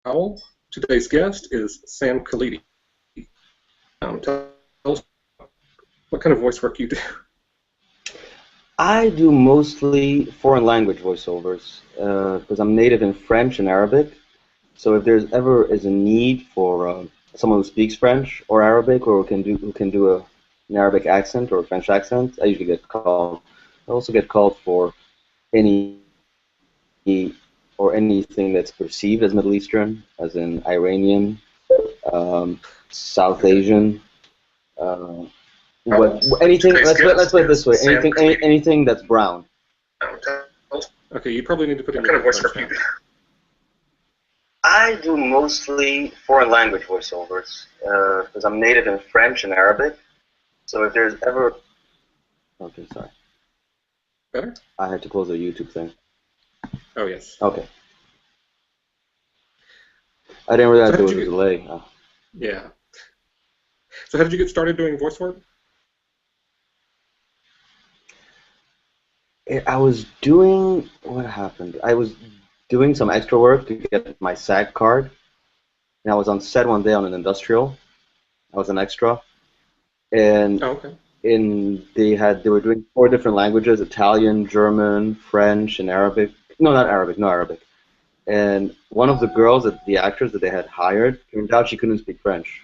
Powell. Today's guest is Sam Kalidi. Tell us what kind of voice work you do. I do mostly foreign language voiceovers because I'm native in French and Arabic. So if there's ever is a need for someone who speaks French or Arabic or who can do an Arabic accent or a French accent, I usually get called. I also get called for any or anything that's perceived as Middle Eastern, as in Iranian, South Okay. Asian. Uh, anything? Let's put it this way. Anything that's brown. Okay, you probably need to put in What your kind of voice headphones work you now. do? I do mostly foreign language voiceovers because I'm native in French and Arabic. So if there's ever... Okay, sorry. Better? I had to close the YouTube thing. Oh, yes. Okay. I didn't realize So how there did was a you delay. Yeah. So how did you get started doing voice work? I was doing... What happened? I was doing some extra work to get my SAG card. And I was on set one day on an industrial. I was an extra. And Oh, okay. they were doing 4 different languages: Italian, German, French, and Arabic. No, not Arabic, no Arabic. And one of the girls, the actors that they had hired, turned out she couldn't speak French.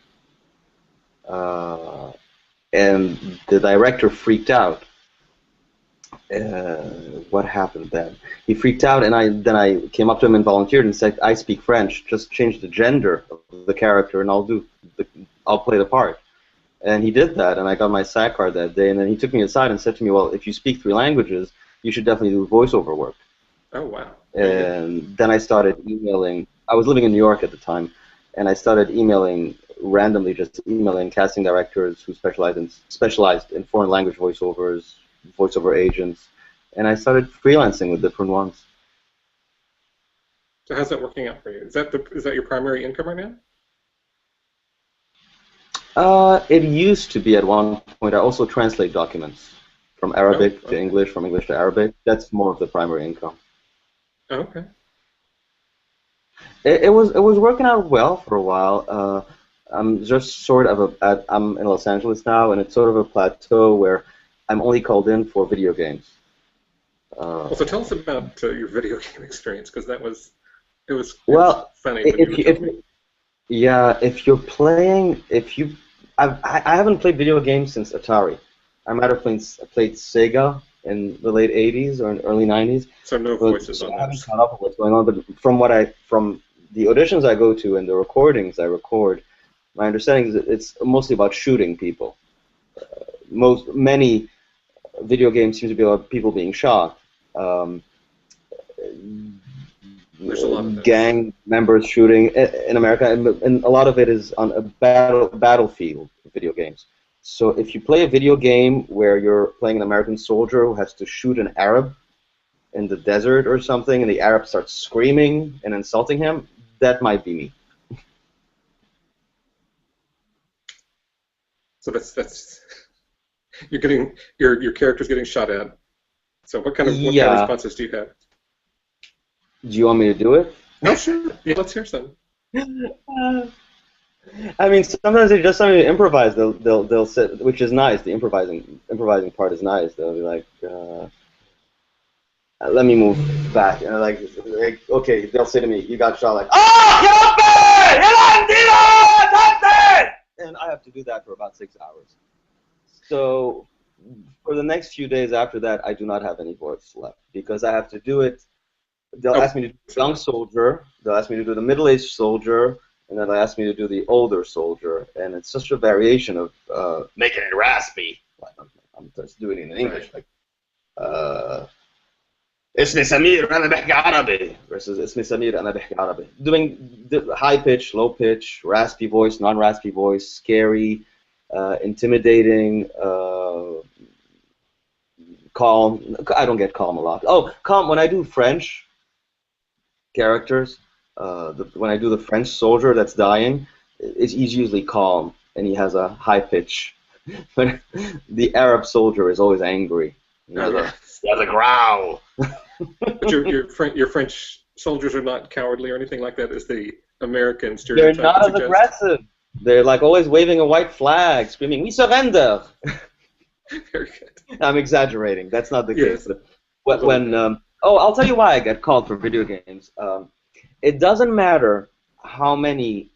Uh, and the director freaked out. What happened then? He freaked out, and I came up to him and volunteered and said, "I speak French. Just change the gender of the character, and I'll play the part." And he did that, and I got my SAC card that day. And then he took me aside and said to me, "Well, if you speak 3 languages, you should definitely do voiceover work." Oh, wow. And then I started emailing. I was living in New York at the time, and I started emailing randomly, just emailing casting directors who specialized in foreign language voiceovers, voiceover agents, and I started freelancing with different ones. So how's that working out for you? Is that your primary income right now? It used to be at one point. I also translate documents from Oh, Arabic to okay. English, from English to Arabic. That's more of the primary income. Oh, okay. It was working out well for a while. I'm just sort of I'm in Los Angeles now, and it's sort of a plateau where I'm only called in for video games. Well, so tell us about your video game experience, because it was Well, funny when you if would you, tell if me. yeah, if you're playing, if you, I haven't played video games since Atari. I might have played Sega in the late '80s or in early '90s, So no but voices so on I haven't those. caught up with what's going on. But from the auditions I go to and the recordings I record, my understanding is that it's mostly about shooting people. Many video games seem to be about people being shot. Um, There's a lot of those. Gang members shooting in America, and a lot of it is on a battlefield video games. So if you play a video game where you're playing an American soldier who has to shoot an Arab in the desert or something, and the Arab starts screaming and insulting him, that might be me. So that's your character's getting shot at. So what kind of Yeah. responses do you have? Do you want me to do it? Oh, sure. Yeah, let's hear some. I mean, sometimes they just want me to improvise. They'll sit, which is nice. The improvising part is nice. They'll be like, let me move back, and like, okay, they'll say to me, you got shot, like, oh, and I have to do that for about 6 hours. So for the next few days after that, I do not have any voice left because I have to do it. They'll Oh, ask me to do the young soldier, they'll ask me to do the middle-aged soldier, and then they'll ask me to do the older soldier, and it's such a variation of making it raspy. Like, I'm just doing it in English, right. like, uh, اسمي سمير أنا بحكي عربي versus اسمي سمير أنا بحكي عربي. Doing the high pitch, low pitch, raspy voice, non-raspy voice, scary, intimidating, calm. I don't get calm a lot. Oh, calm when I do French characters. When I do the French soldier that's dying, he's usually calm and he has a high pitch. But the Arab soldier is always angry. Oh, yeah. He has a growl. But your French soldiers are not cowardly or anything like that, as the American They're stereotype would not as suggest? aggressive. They're like always waving a white flag, screaming, "We surrender!" Very good. I'm exaggerating. That's not the case. Yes. But I'll tell you why I get called for video games. It doesn't matter how many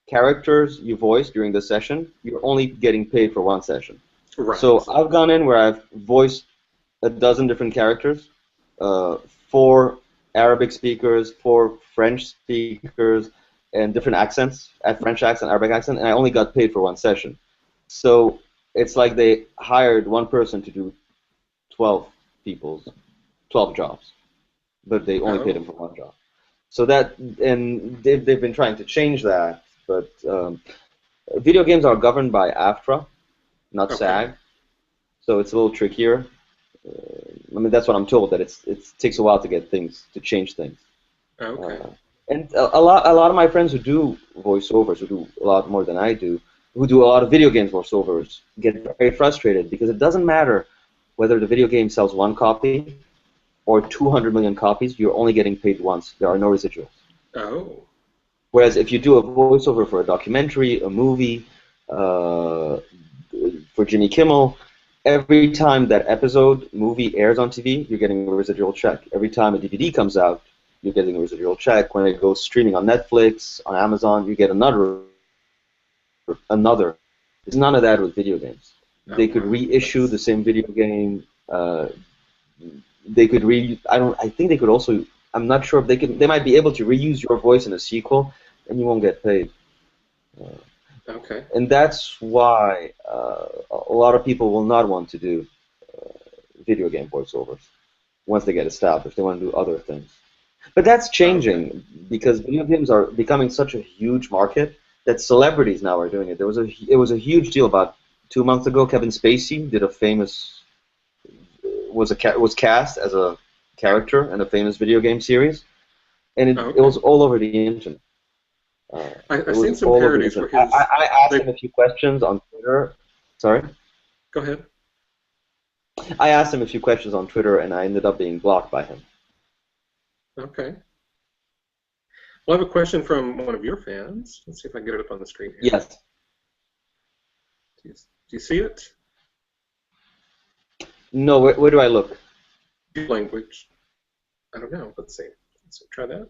characters you voice during the session. You're only getting paid for one session. Right. So I've gone in where I've voiced a dozen different characters, 4 Arabic speakers, 4 French speakers, and different accents, a French accent, Arabic accent, and I only got paid for one session. So it's like they hired one person to do 12 jobs, but they only paid him for one job. So that, and they've been trying to change that, but video games are governed by AFTRA, not SAG, so it's a little trickier. I mean, that's what I'm told, that it takes a while to get things, to change things. Okay. And a lot of my friends who do voiceovers, who do a lot more than I do, who do a lot of video games voiceovers, get very frustrated because it doesn't matter whether the video game sells 1 copy or 200 million copies, you're only getting paid once. There are no residuals. Oh. Whereas if you do a voiceover for a documentary, a movie, for Jimmy Kimmel, every time that movie airs on TV, you're getting a residual check. Every time a DVD comes out, you're getting a residual check. When it goes streaming on Netflix, on Amazon, you get another. There's none of that with video games. They could reissue the same video game. They could I think they could also. I'm not sure if they can. They might be able to reuse your voice in a sequel, and you won't get paid. Okay. And that's why a lot of people will not want to do video game voiceovers once they get established. They want to do other things. But that's changing because video games are becoming such a huge market that celebrities now are doing it. It was a huge deal about 2 months ago. Kevin Spacey did was cast as a character in a famous video game series, and it was all over the internet. I've seen some parodies for his. I asked him a few questions on Twitter. Sorry? Go ahead. I asked him a few questions on Twitter, and I ended up being blocked by him. Okay. Well, I have a question from one of your fans. Let's see if I can get it up on the screen here. Yes. Do you see it? No, where do I look? Language. I don't know. Let's see. Try that.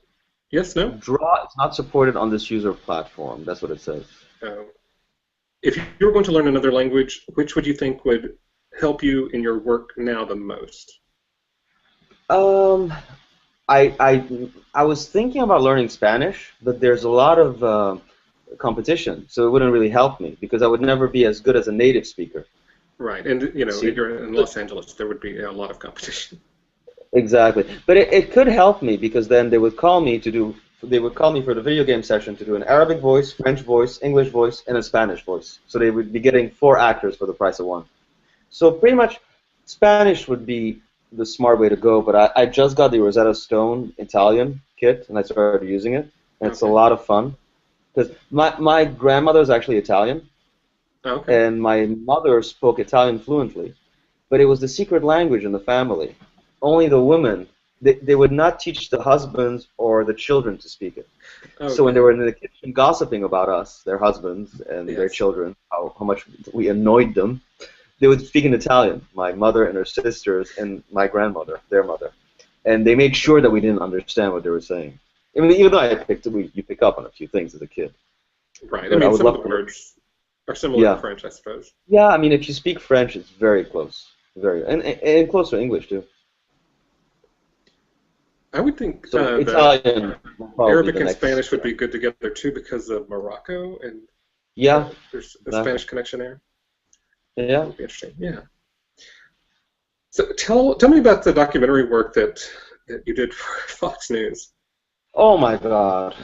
Yes, no? Draw is not supported on this user platform. That's what it says. If you were going to learn another language, which would you think would help you in your work now the most? I was thinking about learning Spanish, but there's a lot of competition, so it wouldn't really help me because I would never be as good as a native speaker. Right, and you know, if you're in Los Angeles, there would be a lot of competition. Exactly, but it could help me because then they would call me for the video game session to do an Arabic voice, French voice, English voice, and a Spanish voice. So they would be getting 4 actors for the price of 1. So pretty much, Spanish would be the smart way to go. But I just got the Rosetta Stone Italian kit, and I started using it, and it's a lot of fun. Because my grandmother is actually Italian, and my mother spoke Italian fluently, but it was the secret language in the family. Only the women, they would not teach the husbands or the children to speak it. So when they were in the kitchen gossiping about us, their husbands and their children, how much we annoyed them, they would speak in Italian, my mother and her sisters and my grandmother, their mother. And they made sure that we didn't understand what they were saying. I mean, even though you pick up on a few things as a kid. Right. I mean, some of the words are similar to French, I suppose. Yeah, I mean, if you speak French, it's very close. And close to English, too. I would think Italian, Arabic and Spanish would be good together, too, because of Morocco, and there's a Spanish connection there. Yeah. That would be interesting, yeah. So tell me about the documentary work that you did for Fox News. Oh, my God.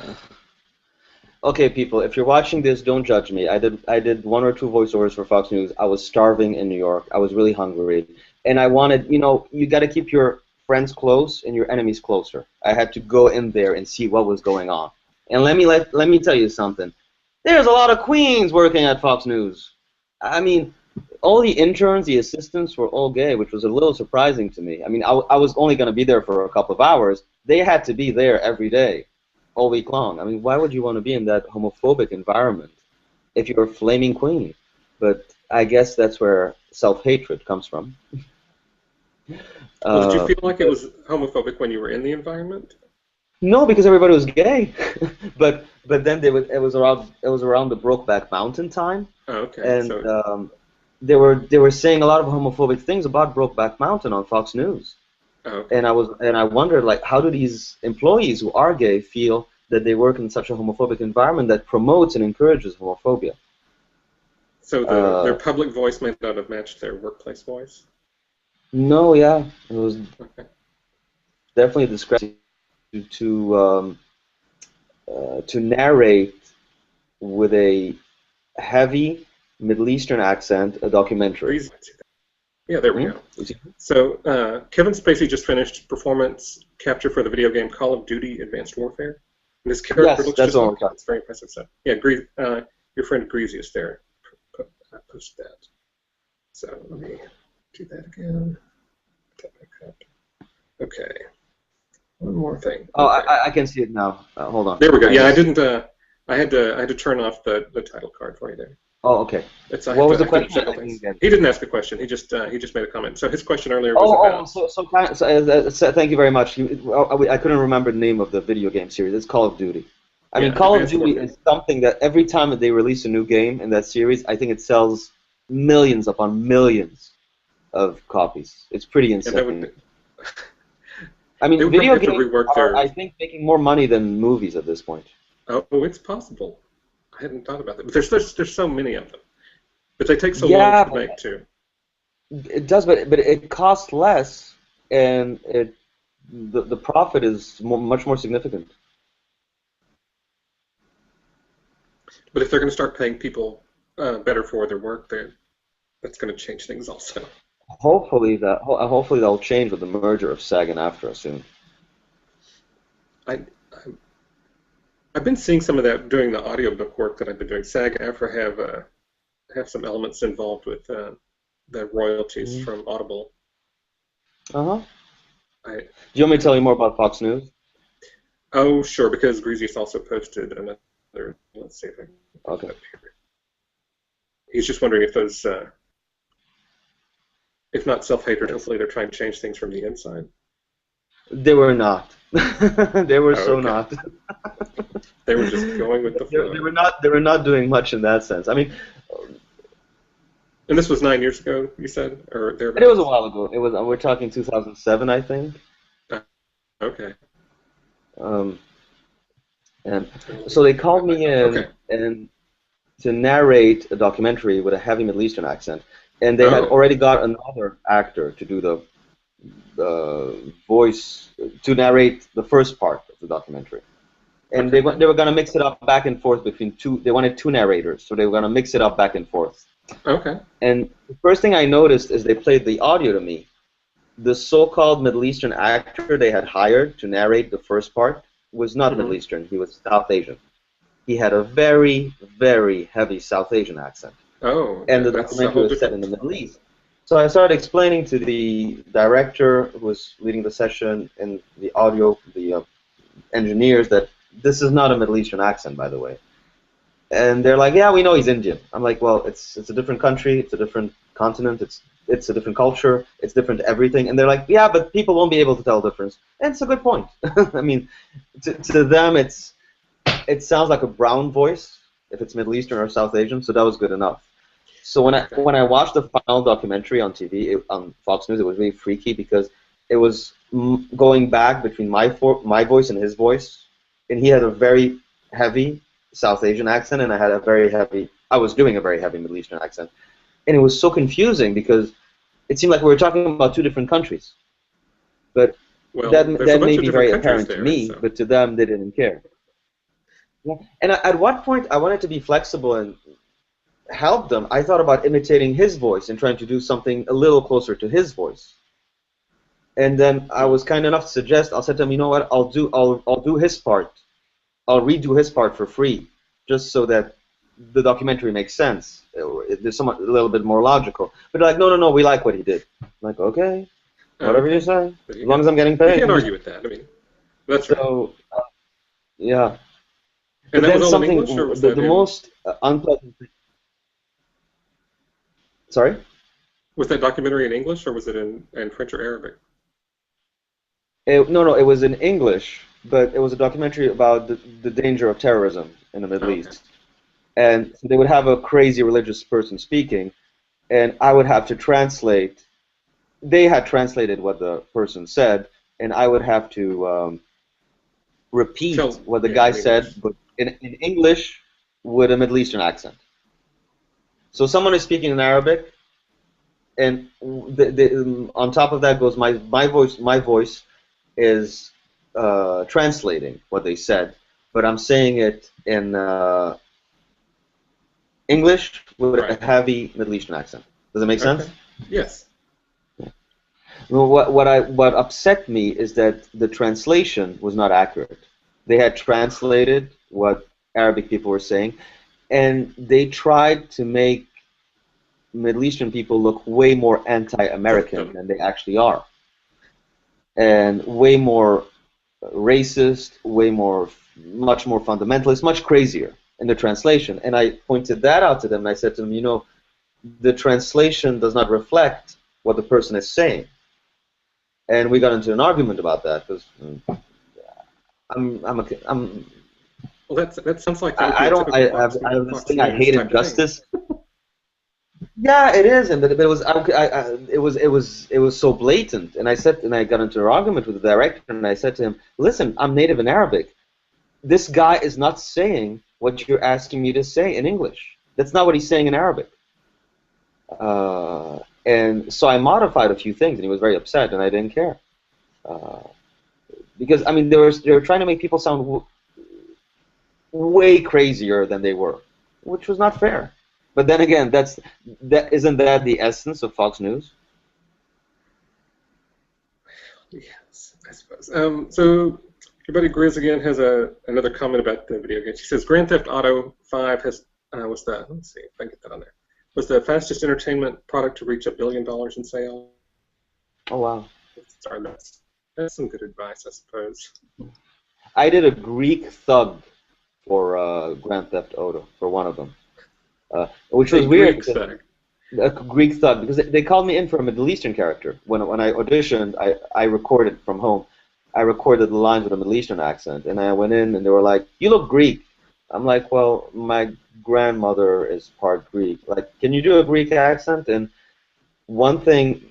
Okay, people, if you're watching this, don't judge me. I did 1 or 2 voiceovers for Fox News. I was starving in New York. I was really hungry. And I wanted, you got to keep your friends close and your enemies closer. I had to go in there and see what was going on. And let me tell you something. There's a lot of queens working at Fox News. I mean, all the interns, the assistants were all gay, which was a little surprising to me. I mean, I was only going to be there for a couple of hours, they had to be there every day, all week long. I mean, why would you want to be in that homophobic environment if you're a flaming queen? But I guess that's where self-hatred comes from. Well, did you feel like it But was homophobic when you were in the environment? no, because everybody was gay. But then it was around the Brokeback Mountain time, Oh, okay. and So, they were saying a lot of homophobic things about Brokeback Mountain on Fox News. oh, okay. And I wondered, like, how do these employees who are gay feel that they work in such a homophobic environment that promotes and encourages homophobia? So their Uh, public voice may not have matched their workplace voice. no, yeah, it was Okay. definitely a discrepancy to narrate with a heavy Middle Eastern accent a documentary. Yeah, there we Hmm? go. So Kevin Spacey just finished performance capture for the video game Call of Duty: Advanced Warfare, and his character Yes, looks that's just what like we're him. talking. It's very impressive stuff. Yeah, your friend Grizz is there. Post that. So let me do that again. Put that back up. Okay. One more thing. Oh, Okay. I can see it now. Hold on. There we go. Yeah, I just- didn't. I had to turn off the title card for you there. Oh, okay. I What was the have to do question? several I didn't things. get it. He didn't ask a question. He just made a comment. So his question earlier was about. Thank you very much. I couldn't remember the name of the video game series. It's Call of Duty. I mean, Yeah, Call of Advanced Duty Warfare. is something that every time that they release a new game in that series, I think it sells millions upon millions of copies. It's pretty And that insane. would. I They mean, would video probably have to games rework are, their. I think, making more money than movies at this point. Oh, it's possible. I hadn't thought about that. But there's so many of them. But they take so long Yeah, to but make too. it does, but it costs less, and the profit is much more significant. But if they're going to start paying people better for their work, that's going to change things also. Hopefully that'll change with the merger of SAG and AFTRA soon. I, I I've been seeing some of that doing the audiobook work that I've been doing. SAG-AFTRA have some elements involved with the royalties Mm-hmm. from Audible. Uh-huh. I Do you want me to tell you more about Fox News? Oh, sure, because Greasy's also posted another. Let's see if I can Okay. put it up here. He's just wondering if those, if not self-hatred, hopefully they're trying to change things from the inside. They were not. They were so okay. not. They were just going with the flow. They were not. They were not doing much in that sense. I mean, And this was 9 years ago, you said, or it thereabouts? was a while ago. We're talking 2007, I think. Okay. And so they called me in Okay. and to narrate a documentary with a heavy Middle Eastern accent, and they had Oh. already got another actor to do the voice to narrate the first part of the documentary. And Okay. they were gonna mix it up back and forth between two. They wanted two narrators, so they were gonna mix it up back and forth. Okay. And the first thing I noticed is they played the audio to me. The so-called Middle Eastern actor they had hired to narrate the first part was not Middle Eastern. He was South Asian. He had a very, very heavy South Asian accent. Oh, And the that's a documentary whole was set in different. the Middle East. So I started explaining to the director who was leading the session and the audio, the engineers, that this is not a Middle Eastern accent, by the way. And they're like, yeah, we know he's Indian. I'm like, well, it's a different country, it's a different continent, it's a different culture, it's different everything. And they're like, yeah, but people won't be able to tell the difference. And it's a good point. I mean, to them, it sounds like a brown voice if it's Middle Eastern or South Asian, so that was good enough. So when I watched the final documentary on TV on Fox News, it was really freaky because it was going back between my voice and his voice, and he had a very heavy South Asian accent, and I was doing a very heavy Middle Eastern accent, and it was so confusing because it seemed like we were talking about two different countries. But Well, that there's a bunch may of be different very countries apparent there. to me, So. but to them they didn't care. Yeah. And at what point I wanted to be flexible and help them, I thought about imitating his voice and trying to do something a little closer to his voice. And then I was kind enough to suggest, I said to him, you know what, I'll do his part. I'll redo his part for free, just so that the documentary makes sense. There's a little bit more logical. But they're like, no, we like what he did. I'm like, okay, whatever Okay. you say, But as long as I'm getting you paid. can't argue with that. I mean, That's right. So yeah, And but that was then all in something English, or was the that in most unpleasant. Sorry. was that documentary in English, or was it in French or Arabic? No, no, it was in English, but it was a documentary about the danger of terrorism in the Oh, Middle okay. East. And they would have a crazy religious person speaking, and I would have to translate. They had translated what the person said, and I would have to repeat what the Yeah, guy in said, English. but in English with a Middle Eastern accent. So someone is speaking in Arabic, and on top of that goes my voice. My voice is translating what they said, but I'm saying it in English with a Right. heavy Middle Eastern accent. Does it make Okay. sense? Yes. Well, what upset me is that the translation was not accurate. They had translated what Arabic people were saying, and they tried to make Middle Eastern people look way more anti-American Them. than they actually are, and way more racist, much more fundamentalist, much crazier in the translation. And I pointed that out to them, and I said to them, the translation does not reflect what the person is saying. And we got into an argument about that because I'm Well, that sounds like that would be I a don't typical I have this Fox thing I News hate type thing. injustice. Yeah, it is, and but it was it was so blatant. And I got into an argument with the director, and I said to him, "Listen, I'm native in Arabic. This guy is not saying what you're asking me to say in English. That's not what he's saying in Arabic." And so I modified a few things, and he was very upset, and I didn't care uh, because I mean they were trying to make people sound way crazier than they were, which was not fair. But then again, that isn't that the essence of Fox News? Yes, I suppose. So your buddy Grizz again has another comment about the video game. She says Grand Theft Auto 5 has what's that? Let's see if I can get that on there. Was the fastest entertainment product to reach $1 billion in sales. Oh wow! Sorry, that's some good advice, I suppose. I did a Greek thug for Grand Theft Auto for one of them, which A was weird Greek because thug. a Greek thug because they called me in for a Middle Eastern character. When I auditioned, I recorded from home. I recorded the lines with a Middle Eastern accent, and I went in and they were like, "You look Greek." I'm like, "Well, my grandmother is part Greek. Like, can you do a Greek accent?" And one thing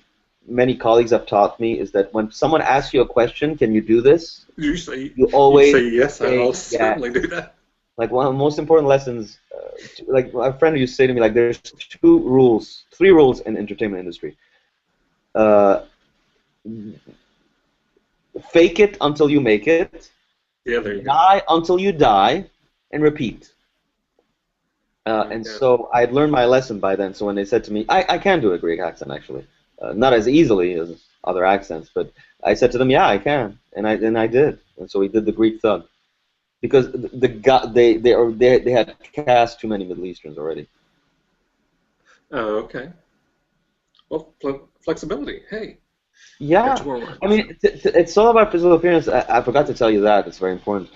many colleagues have taught me is that when someone asks you a question, "Can you do this?" You You always say yes, say I'll yes. certainly do that. Like one of the most important lessons, like a friend used to say to me, like there's three rules in entertainment industry. Uh, Fake it until you make it, Yeah, there you go. die until you die, and repeat. There you And go. so I had learned my lesson by then. So when they said to me, I can do a Greek accent actually, not as easily as other accents, but I said to them, yeah, I can, and I did. And so we did the Greek thug because the guy they had cast too many Middle Easterns already. Oh, okay. Well, flexibility. Hey, got Yeah, your I words. mean, it's all about physical appearance. I forgot to tell you that. It's very important.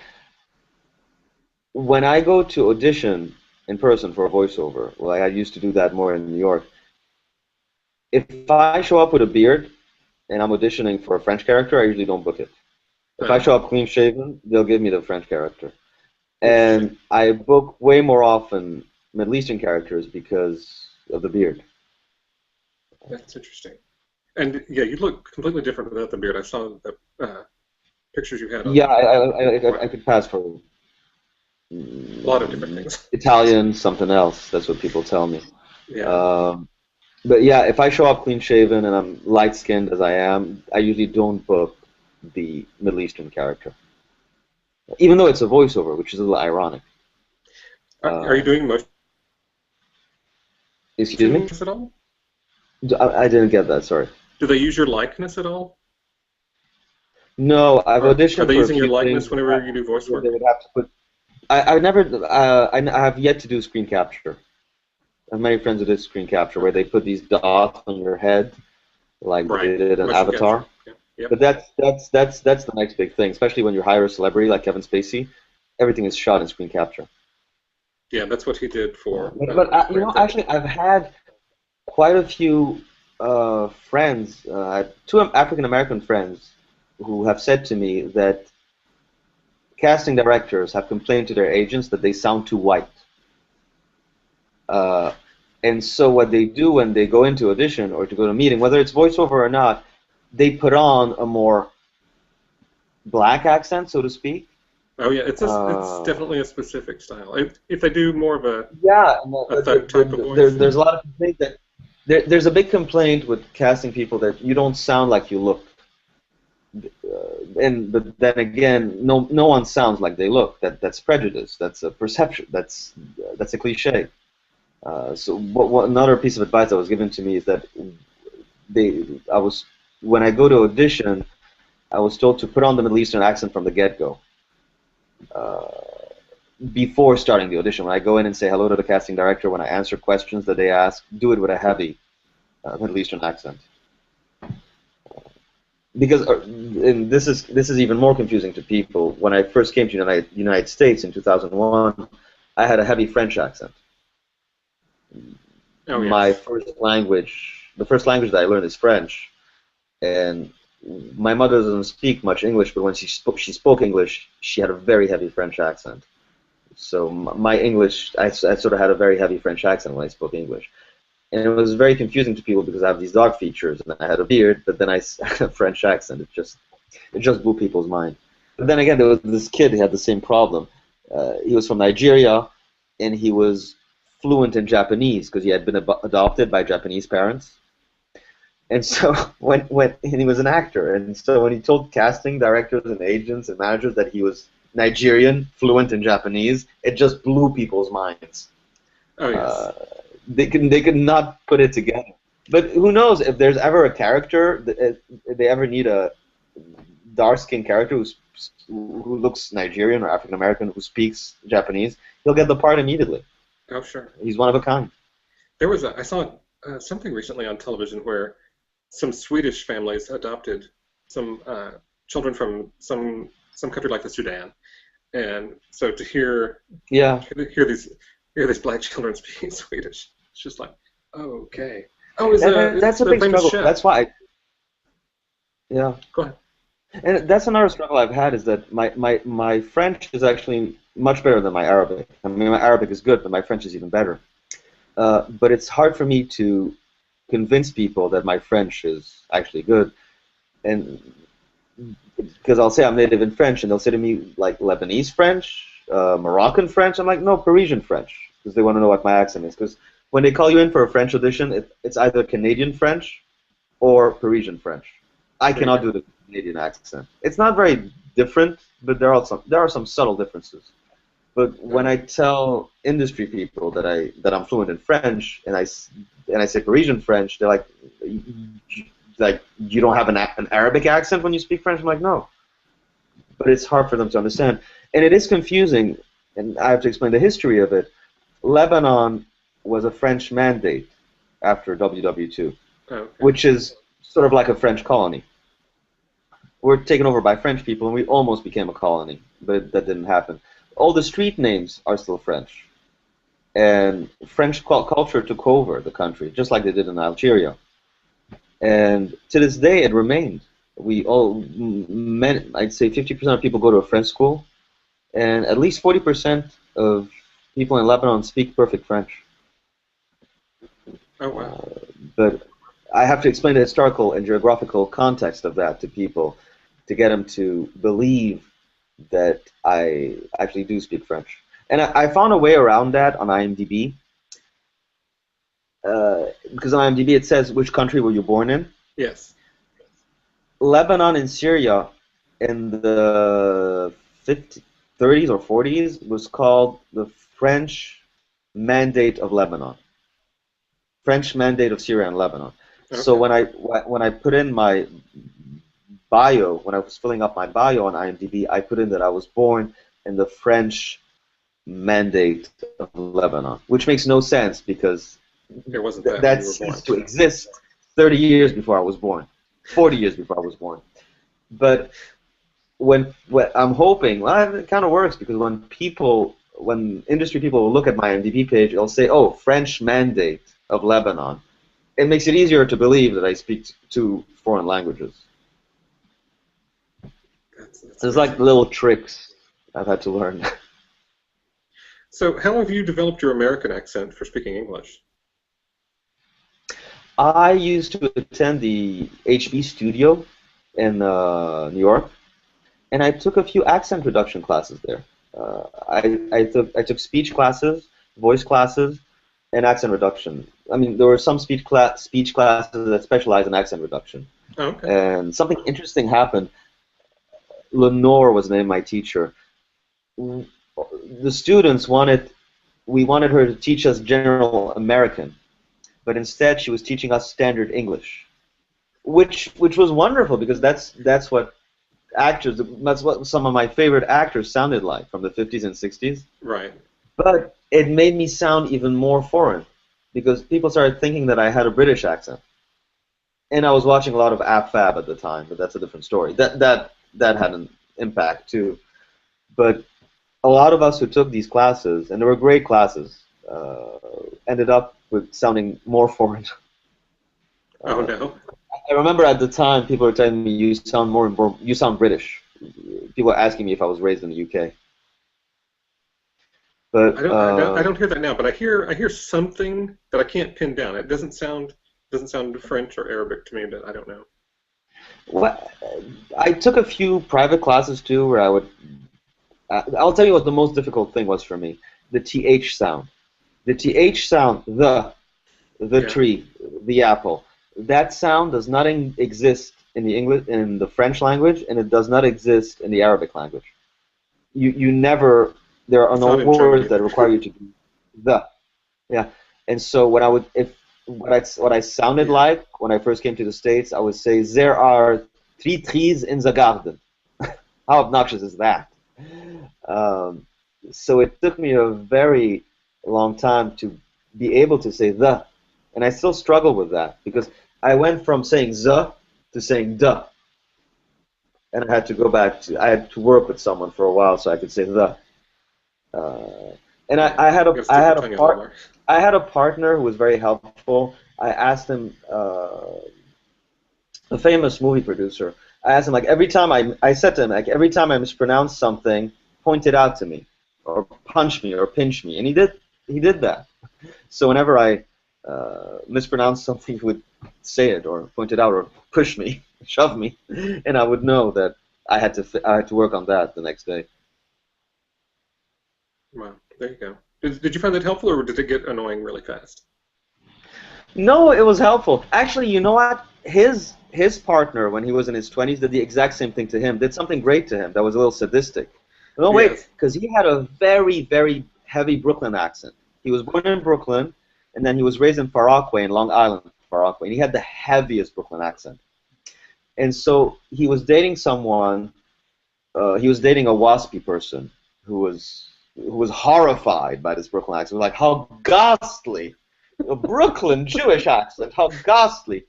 When I go to audition in person for a voiceover, well, I used to do that more in New York. If I show up with a beard and I'm auditioning for a French character, I usually don't book it. If I Oh, show up clean shaven, they'll give me the French character. interesting. And I book way more often Middle Eastern characters because of the beard. That's interesting. And yeah, you look completely different without the beard. I saw the pictures you had Yeah, on. I Wow, could pass for a lot of different things. Italian, something else. That's what people tell me. Yeah. Um, but yeah, if I show up clean shaven and I'm light skinned as I am, I usually don't book the Middle Eastern character, even though it's a voiceover, which is a little ironic. Are you Um, doing motion Excuse me? at all? I didn't get that. Sorry. Do they use your likeness at all? No, I've Or are auditioned they for a using your few things. likeness whenever you do voice They work? would have to put. I never. I have yet to do screen capture. I have many friends who did screen capture where Okay. they put these dots on your head, like Right. they did an Motion capture. Avatar. Yeah. Yep. But that's the next big thing, especially when you hire a celebrity like Kevin Spacey. Everything is shot in screen capture. Yeah, that's what he did for. You know, actually, I've had quite a few friends, two African American friends, who have said to me that casting directors have complained to their agents that they sound too white. Uh, and so what they do when they go into audition or to go to a meeting, whether it's voiceover or not, they put on a more black accent, so to speak. Oh yeah, it's definitely a specific style. If they do more of Yeah, a thug type of voice, there's a lot of complaint that there's a big complaint with casting people that you don't sound like you look. But then again, no one sounds like they look. That's prejudice. That's a perception. That's a cliche. So another piece of advice that was given to me is that when I go to audition, I was told to put on the Middle Eastern accent from the get-go. Before starting the audition, when I go in and say hello to the casting director, when I answer questions that they ask, do it with a heavy Middle Eastern accent. Because and this is even more confusing to people. When I first came to the United States in 2001, I had a heavy French accent. oh yes. The first language that I learned is French, and my mother doesn't speak much English, but when she spoke English, she had a very heavy French accent. So my English, I sort of had a very heavy French accent when I spoke English. And it was very confusing to people because I have these dog features and I had a beard, but then I had a French accent. It just blew people's mind. But then again, there was this kid who had the same problem. He was from Nigeria, and he was fluent in Japanese because he had been adopted by Japanese parents. And so and he was an actor, and so when he told casting directors and agents and managers that he was Nigerian, fluent in Japanese, it just blew people's minds. Oh yes. They could not put it together. But who knows if there's ever a character if they ever need a dark-skinned character who looks Nigerian or African American who speaks Japanese, he'll get the part immediately. Oh sure. He's one of a kind. I saw something recently on television where some Swedish families adopted some children from some country like the Sudan, and so to hear these black children speaking Swedish, it's just like, oh, okay. Oh, that's a big struggle. chef. That's why. Yeah. Go ahead. And that's another struggle I've had is that my French is actually much better than my Arabic. I mean, my Arabic is good, but my French is even better. But it's hard for me to convince people that my French is actually good, and because I'll say I'm native in French, and they'll say to me like Lebanese French, Moroccan French. I'm like, no, Parisian French, because they want to know what my accent is. Because when they call you in for a French audition, it's either Canadian French or Parisian French. I cannot do the Canadian accent. It's not very different, but there are some subtle differences. But when I tell industry people that I'm fluent in French, and I say Parisian French, they're like you don't have an Arabic accent when you speak French. I'm like, no. But it's hard for them to understand, and it is confusing. And I have to explain the history of it. Lebanon was a French mandate after WW2, which is sort of like a French colony. We're taken over by French people, and we almost became a colony, but that didn't happen. All the street names are still French, and French culture took over the country, just like they did in Algeria. And to this day, it remained. I'd say 50% of people go to a French school, and at least 40% of people in Lebanon speak perfect French. Oh wow! But I have to explain the historical and geographical context of that to people to get them to believe that I actually do speak French. And I found a way around that on IMDb. Because on IMDb it says which country were you born in. Yes. Lebanon and Syria in the 30s or 40s was called the French Mandate of Lebanon. French Mandate of Syria and Lebanon. Okay. So when I put in my bio, when I was filling up my bio on IMDb, I put in that I was born in the French Mandate of Lebanon, which makes no sense because it wasn't that ceased to exist 30 years before I was born, 40 years before I was born. But when I'm hoping, well, it kind of works because when industry people will look at my IMDb page, they'll say, "Oh, French mandate of Lebanon." It makes it easier to believe that I speak two foreign languages. That's There's like amazing. little tricks I've had to learn. So, how have you developed your American accent for speaking English? I used to attend the HB studio in New York, and I took a few accent reduction classes there. I took speech classes, voice classes, and accent reduction. I mean, there were some speech classes that specialize in accent reduction. Oh, okay. And something interesting happened. Lenore was the name of my teacher. The students we wanted her to teach us general American, but instead she was teaching us standard English, which was wonderful because that's what actors, that's what some of my favorite actors sounded like from the 50s and 60s. Right. But it made me sound even more foreign because people started thinking that I had a British accent. And I was watching a lot of Ab Fab at the time, but that's a different story. That had an impact too. But a lot of us who took these classes, and they were great classes, ended up with sounding more foreign. Oh Uh, no. I remember at the time people were telling me you sound British. People were asking me if I was raised in the UK. I But don't, I don't, I don't hear that now, but I hear something that I can't pin down. It doesn't sound French or Arabic to me, but I don't know. what I took a few private classes too, where I would. I'll tell you what the most difficult thing was for me: the th sound. The th sound, the Yeah. tree, the apple. That sound does not exist in the English, in the French language, and it does not exist in the Arabic language. You never. There are It's no not in German words that either. require you to do the. Yeah, and so when I would, if what I sounded Yeah. like when I first came to the States, I would say there are three trees in the garden. How obnoxious is that? Um, so it took me a very long time to be able to say the, and I still struggle with that because I went from saying the to saying the, and I had to work with someone for a while so I could say the. Uh, and Yeah. You gotta I stick your had a tongue out a little part more. I had a partner who was very helpful. I asked him, a famous movie producer. I asked him like I said to him like every time I mispronounce something, point it out to me, or punch me, or pinch me, and he did that. So whenever I mispronounced something, he would say it or point it out or push me, shove me, and I would know that I had to work on that the next day. Wow. There you go. Did you find that helpful, or did it get annoying really fast? No, it was helpful. Actually, you know what? His partner, when he was in his 20s, did the exact same thing to him. Did something great to him that was a little sadistic. No, wait, Yes. because he had a very, very heavy Brooklyn accent. He was born in Brooklyn, and then he was raised in Far Rockaway, in Long Island, Far Rockaway, and he had the heaviest Brooklyn accent. And so he was dating someone. He was dating a waspy person who was horrified by this Brooklyn accent. Like, how ghastly! A Brooklyn Jewish accent, how ghastly!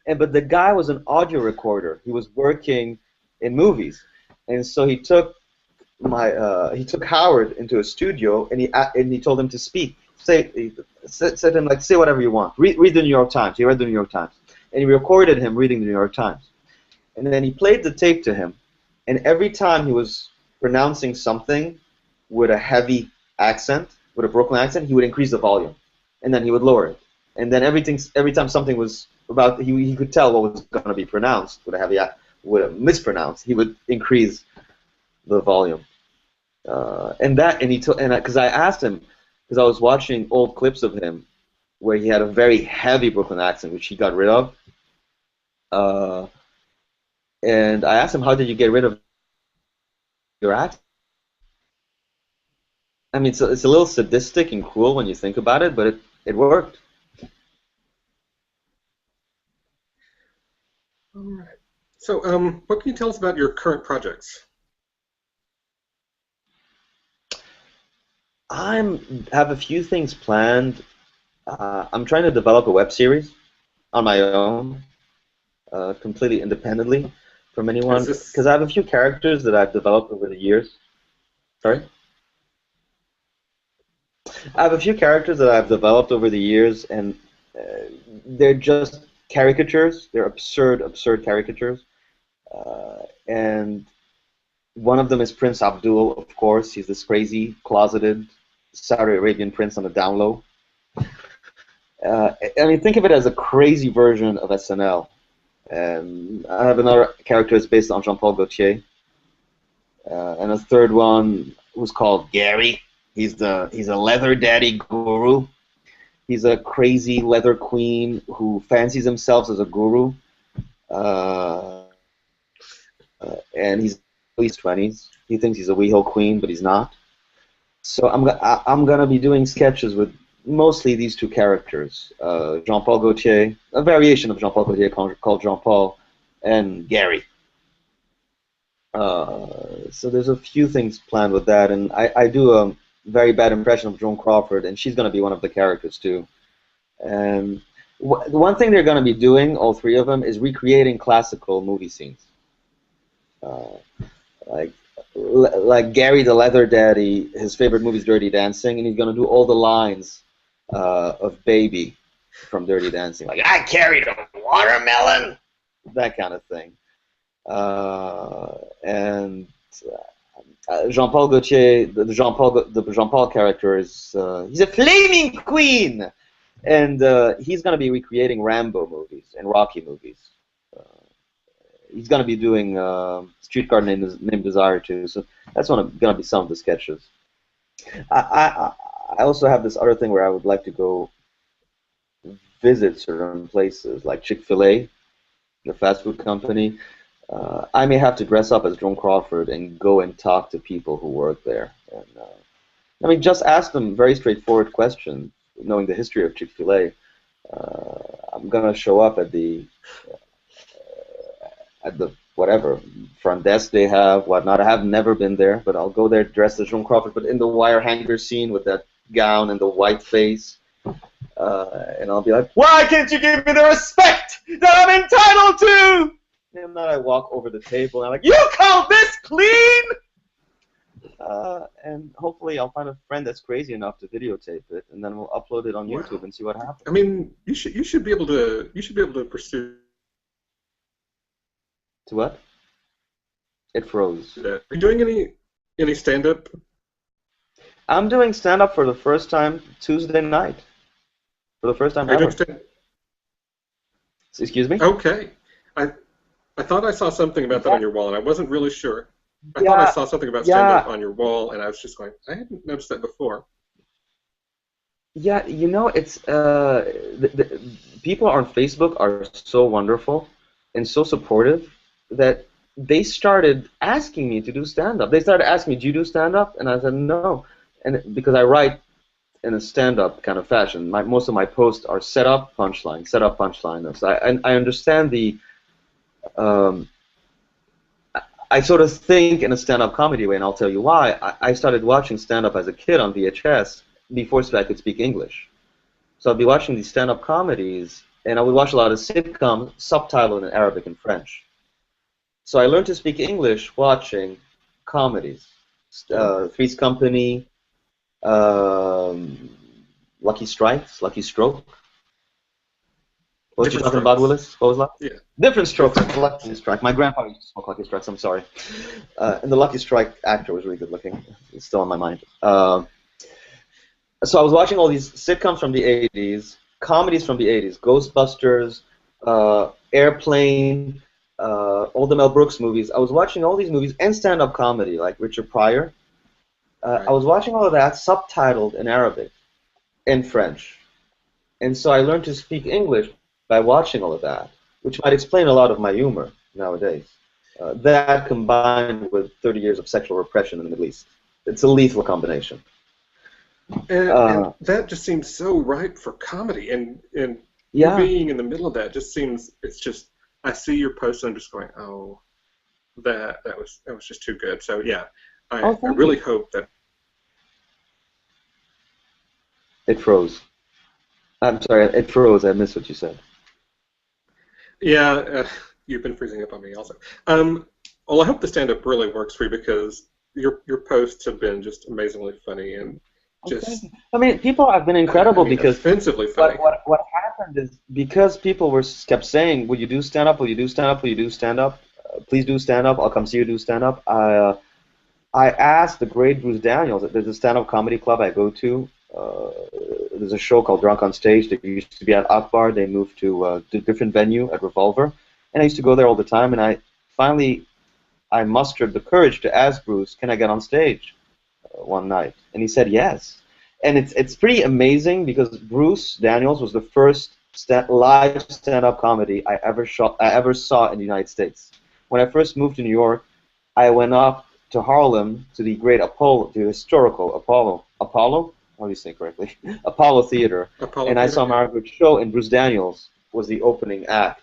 And but the guy was an audio recorder. He was working in movies, and so he took Howard into a studio, and he told him to speak. Said to him like, say whatever you want. Read the New York Times. He read the New York Times, and he recorded him reading the New York Times. And then he played the tape to him, and every time he was pronouncing something with a heavy accent, with a Brooklyn accent, he would increase the volume, and then he would lower it. And then every time something was about, he could tell what was going to be pronounced with a with a mispronounced, he would increase the volume. And he told, and because I asked him, because I was watching old clips of him where he had a very heavy Brooklyn accent, which he got rid of. Uh, and I asked him, how did you get rid of your accent? I mean, it's a little sadistic and cruel when you think about it, but it worked. All right. So, what can you tell us about your current projects? I'm have a few things planned. I'm trying to develop a web series on my own, completely independently, from Is anyone, this? because I have a few characters that I've developed over the years. Sorry? I have a few characters that I've developed over the years, and they're just caricatures. They're absurd, absurd caricatures. And one of them is Prince Abdul, of course. He's this crazy, closeted Saudi Arabian prince on the down low. I mean, think of it as a crazy version of SNL. And I have another character that's based on Jean-Paul Gaultier, and a third one who's called Gary. He's a leather daddy guru. He's a crazy leather queen who fancies himself as a guru, uh, and he's in his 20s. He thinks he's a WeHo queen, but he's not. So I'm gonna be doing sketches with mostly these two characters, Jean-Paul Gaultier, a variation of Jean-Paul Gaultier called Jean-Paul, and Gary. So there's a few things planned with that, and I do a very bad impression of Joan Crawford, and she's going to be one of the characters too. And the one thing they're going to be doing, all three of them, is recreating classical movie scenes. Uh, like like Gary the Leather Daddy, his favorite movie is Dirty Dancing, and he's going to do all the lines of Baby from Dirty Dancing, like I carried a watermelon, that kind of thing. And Jean-Paul Gaultier, the Jean-Paul character is he's a flaming queen, and he's going to be recreating Rambo movies and Rocky movies. He's going to be doing Streetcar Named Desire too, so that's going to be some of the sketches. I also have this other thing where I would like to go visit certain places, like Chick-fil-A, the fast food company. I may have to dress up as Joan Crawford and go and talk to people who work there. And, I mean, just ask them very straightforward questions, knowing the history of Chick-fil-A. I'm gonna show up at the whatever front desk they have, whatnot. I have never been there, but I'll go there dressed as Joan Crawford, but in the wire hanger scene with that gown and the white face. And I'll be like, why can't you give me the respect that I'm entitled to? And then I walk over the table and I'm like, you call this clean? And hopefully I'll find a friend that's crazy enough to videotape it, and then we'll upload it on YouTube and see what happens. I mean, you should be able to pursue. To what? It froze. Are you doing any stand-up? I'm doing stand-up for the first time Tuesday night. For the first time ever. Excuse me? Okay. I thought I saw something about that on your wall, and I wasn't really sure. I thought I saw something about stand-up on your wall, and I was just going, I hadn't noticed that before. Yeah, you know, it's the people on Facebook are so wonderful and so supportive that they started asking me to do stand-up. They started asking me, do you do stand-up? And I said, no. And because I write in a stand-up kind of fashion, most of my posts are set up, punchline, set up, punchline. So I understand the I sort of think in a stand-up comedy way, and I'll tell you why. I started watching stand-up as a kid on VHS before I could speak English. So I'd be watching these stand-up comedies, and I would watch a lot of sitcoms subtitled in Arabic and French. So I learned to speak English watching comedies. Three's Company, Lucky Strikes, Lucky Stroke. What was you talking about, Willis? What was that? Yeah. Different Strokes. Lucky Strike. My grandfather used to smoke Lucky Strikes. I'm sorry. And the Lucky Strike actor was really good looking. It's still on my mind. So I was watching all these sitcoms from the 80s, comedies from the 80s, Ghostbusters, Airplane, all the Mel Brooks movies. I was watching all these movies and stand-up comedy like Richard Pryor. I was watching all of that subtitled in Arabic and French. And so I learned to speak English by watching all of that, which might explain a lot of my humor nowadays. That combined with 30 years of sexual repression in the Middle East. It's a lethal combination. And that just seems so right for comedy. And you being in the middle of that just seems, it's just, I see your post and I'm just going, oh, that was just too good. So yeah, I really hope that. It froze. I'm sorry, it froze. I missed what you said. Yeah, you've been freezing up on me also. Well, I hope the stand-up really works for you because your posts have been just amazingly funny and just, I mean, people have been I incredible mean, because offensively funny. what happened is because people kept saying, "Will you do stand up? Will you do stand up? Will you do stand up? Please do stand up. I'll come see you do stand up." I asked the great Bruce Daniels. There's a stand up comedy club I go to. There's a show called Drunk on Stage. They used to be at Akbar. They moved to a different venue at Revolver, and I used to go there all the time. And I mustered the courage to ask Bruce, "Can I get on stage one night?" And he said yes. And it's pretty amazing because Bruce Daniels was the first live stand-up comedy I ever saw in the United States. When I first moved to New York, I went up to Harlem to the great Apollo, the historical Apollo. How do you say it correctly? Apollo Theater. Apollo And I Theater, saw yeah. Margaret's show, and Bruce Daniels was the opening act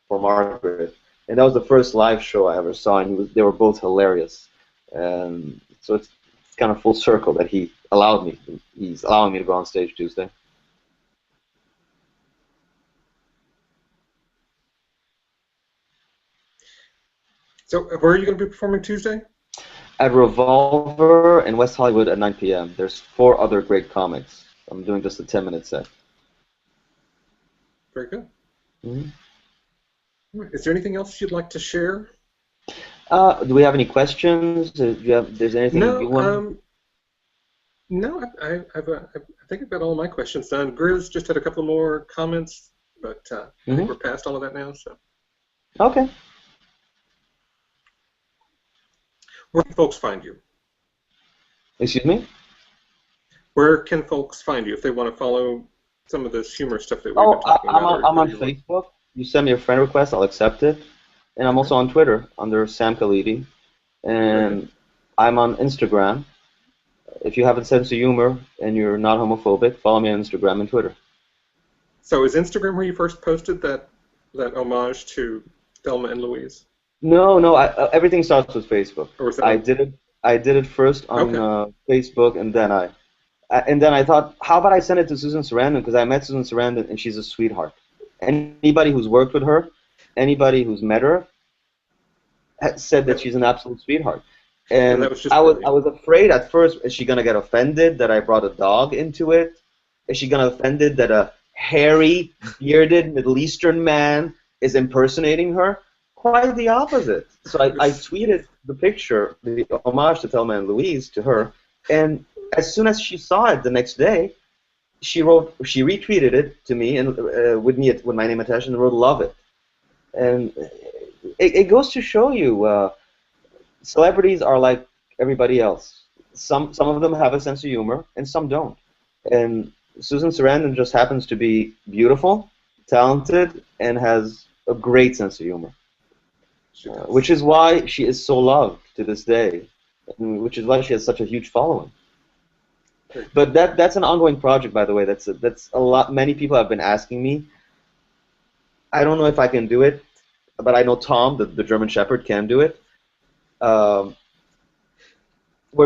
for Margaret. And that was the first live show I ever saw, and they were both hilarious. And so it's kind of full circle that he's allowing me to go on stage Tuesday. So where are you going to be performing Tuesday? At Revolver in West Hollywood at 9 p.m. There's 4 other great comics. I'm doing just a 10-minute set. Very good. Mm-hmm. Is there anything else you'd like to share? Do we have any questions? There's anything you want? No, I think I've got all my questions done. Grizz just had a couple more comments, but I think we're past all of that now. So. Okay. Where can folks find you? Excuse me? Where can folks find you if they want to follow some of this humor stuff that we've been talking about? I'm on Facebook. You send me a friend request, I'll accept it. And I'm also on Twitter under Sam Kalidi. And I'm on Instagram. If you have a sense of humor and you're not homophobic, follow me on Instagram and Twitter. So is Instagram where you first posted that homage to Thelma and Louise? No. Everything starts with Facebook. Or was that I did it first on Facebook, and then I thought, how about I send it to Susan Sarandon, because I met Susan Sarandon and she's a sweetheart. Anybody who's worked with her, anybody who's met her, has said that she's an absolute sweetheart. And that was just I was afraid at first, is she gonna get offended that I brought a dog into it? Is she gonna offended that a hairy, bearded Middle Eastern man is impersonating her? Quite the opposite. So I tweeted the picture, the homage to Thelma and Louise, to her, and as soon as she saw it the next day, she retweeted it to me and with my name attached, and wrote "love it." And it goes to show you, celebrities are like everybody else. Some of them have a sense of humor, and some don't. And Susan Sarandon just happens to be beautiful, talented, and has a great sense of humor. Which is why she is so loved to this day, and which is why she has such a huge following. But that's an ongoing project, by the way. That's a lot. Many people have been asking me. I don't know if I can do it, but I know Tom, the German Shepherd, can do it. We're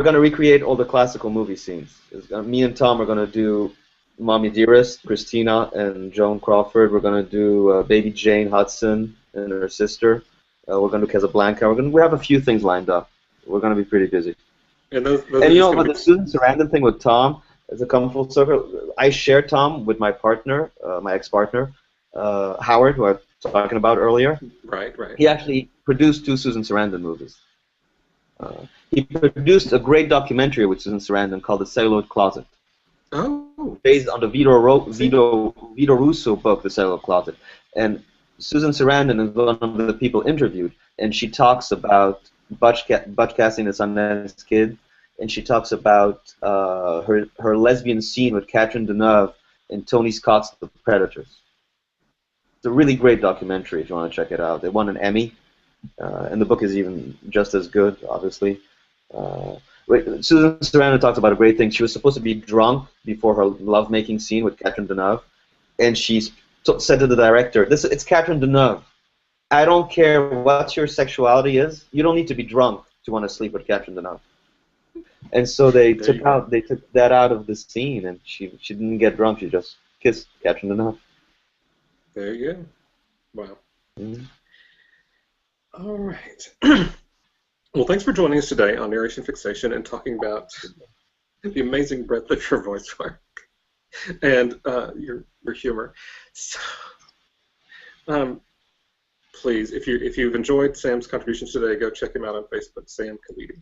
going to recreate all the classical movie scenes. Me and Tom are going to do Mommy Dearest, Christina, and Joan Crawford. We're going to do Baby Jane Hudson and her sister. We're going to do Casablanca. We have a few things lined up. We're going to be pretty busy. And those and you know, but the Susan Sarandon thing with Tom, as a come full circle, I share Tom with my partner, my ex-partner, Howard, who I was talking about earlier. Right. He actually produced 2 Susan Sarandon movies. He produced a great documentary with Susan Sarandon called The Celluloid Closet. Oh. Based on the Vito Russo book, The Celluloid Closet. And Susan Sarandon is one of the people interviewed, and she talks about Butch Cassidy and the Sundance Kid, and she talks about her lesbian scene with Catherine Deneuve in Tony Scott's The Predators. It's a really great documentary if you want to check it out. They won an Emmy, and the book is even just as good, obviously. Susan Sarandon talks about a great thing. She was supposed to be drunk before her lovemaking scene with Catherine Deneuve, and she said to the director, it's Catherine Deneuve. I don't care what your sexuality is. You don't need to be drunk to want to sleep with Catherine Deneuve. And so they took that out of the scene, and she didn't get drunk. She just kissed Catherine Deneuve. There you go. Wow. Mm-hmm. All right. Well, thanks for joining us today on Narration Fixation and talking about the amazing breadth of your voice work and your humor. So, um, please, if you've enjoyed Sam's contributions today, go check him out on Facebook, Sam Kalidi.